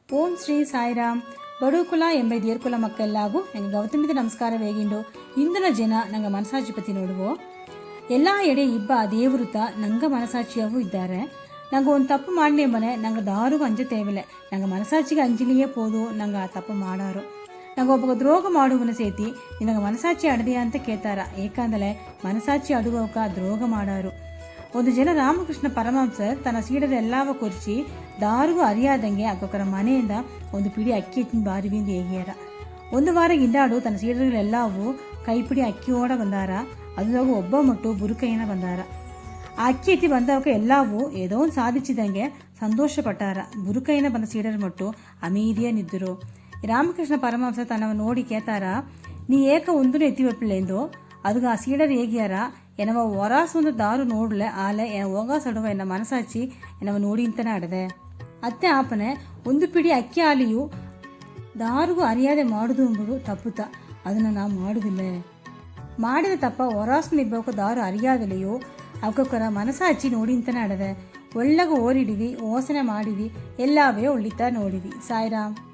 ಓಂ ಶ್ರೀ ಸಾಯಿರಾಮ್. ಬಡುಕುಲ ಎಂಬ ದೇರ್ಕುಲ ಮಕ್ಕಳೆಲ್ಲಾಗೂ ನಂಗೆ ಗೌತಮಿದ ನಮಸ್ಕಾರ ವೇಗಿಂಡು. ಇಂದಿನ ಜನ ನಂಗೆ ಮನಸಾಕ್ಷಿಪತಿ ನೋಡುವೋ ಎಲ್ಲ ಎಡೆ ಇಬ್ಬ ದೇವರುತ ನಂಗೆ ಮನಸಾಕ್ಷಿಯವು ಇದ್ದಾರೆ. ನಂಗೆ ಒಂದು ತಪ್ಪು ಮಾಡಿ ಮನೆ ನಂಗೆ ದಾರುಗೂ ಅಂಜತೇವಿಲ್ಲ. ನಂಗೆ ಮನಸಾಕ್ಷಿಗೆ ಅಂಜಲಿಯೇ ಪೋದು ನಂಗೆ ಆ ತಪ್ಪು ಮಾಡಾರು. ನಂಗೆ ಒಬ್ಬ ದ್ರೋಹ ಮಾಡುವನ ಸೇತಿ ನಿನಗೆ ಮನಸಾಕ್ಷಿ ಅಡದೆಯಾ ಅಂತ ಕೇಳ್ತಾರ. ಏಕೆಂದರೆ ಮನಸಾಕ್ಷಿ ಅಡುವಕ ದ್ರೋಹ ಮಾಡಾರು. ಒಂದು ಜನ ರಾಮಕೃಷ್ಣ ಪರಮಹಂಸರ್ ತನ್ನ ಸೀಡರು ಎಲ್ಲವ ಕೊರಿಸಿ ದಾರಿಗೂ ಅರಿಯಾದಂಗೆ ಅಕ್ಕೊಕ್ಕರ ಮನೆಯಿಂದ ಒಂದು ಪಿಡಿ ಅಕ್ಕಿ ಎತ್ತಿನ ಬಾರಿವಿಂದ ಹೇಗಿಯಾರ. ಒಂದು ವಾರ ಗಿಂಡಾಡು ತನ್ನ ಸೀಡರುಗಳೆಲ್ಲವೂ ಕೈಪಿಡಿ ಅಕ್ಕಿಯೋಡ ಬಂದಾರ. ಅದ್ರಾಗ ಒಬ್ಬ ಮಟ್ಟು ಬುರುಕೈನ ಬಂದಾರ. ಆ ಅಕ್ಕಿ ಎತ್ತಿ ಬಂದವಕ್ಕೆ ಎಲ್ಲವೂ ಏದೋ ಒಂದು ಸಾಧಿಸಿದಂಗೆ ಸಂತೋಷ ಪಟ್ಟಾರ. ಬುರುಕೈನ ಬಂದ ಸೀಡರ್ ಮಟ್ಟು ಅಮೀದಿಯ ನಿದ್ದರು. ರಾಮಕೃಷ್ಣ ಪರಮಹಂಸ ತನ್ನವ ನೋಡಿ ಕೇತಾರ, ನೀ ಏಕ ಒಂದು ಎತ್ತಿವೆಪ್ಪಲೆಂದು ಅದಕ್ಕೆ ಆ ಸೀಡರ್ ಹೇಗಿಯಾರ ಎನ್ನವ ಹೊರಾಸು ಒಂದು ದಾರು ನೋಡ್ಲೆ ಆಲೆ ಹೋಗ ಸಡುವ ಎನ್ನ ಮನಸಾಚಿ ಎನ್ನವ ನೋಡಿ ಅಂತಲೇ ಆಡದೆ. ಅತ್ತೆ ಆಪನೆ ಒಂದು ಪಿಡಿ ಅಕ್ಕಿ ಆಲಿಯು ದಾರಿಗೂ ಅರಿಯಾದೆ ಮಾಡುದು ಎಂಬುದು ತಪ್ಪುತ್ತ. ಅದನ್ನು ನಾವು ಮಾಡುವುದಿಲ್ಲ. ಮಾಡಿದ ತಪ್ಪ ಹೊರಾಸು ನಿಬ್ಬಕ್ಕೆ ದಾರು ಅರಿಯಾದಲೆಯೋ ಅವಕ್ಕೊಕ್ಕರ ಮನಸಾಚಿ ನೋಡಿ ಅಂತಲೇ ಆಡದೆ. ಒಳ್ಳಗ ಓರಿಡಿವಿ, ಓಸನೆ ಮಾಡಿವಿ, ಎಲ್ಲವೇ ಒಳ್ಳಿತ ನೋಡಿವಿ. ಸಾಯಿರಾಮ್.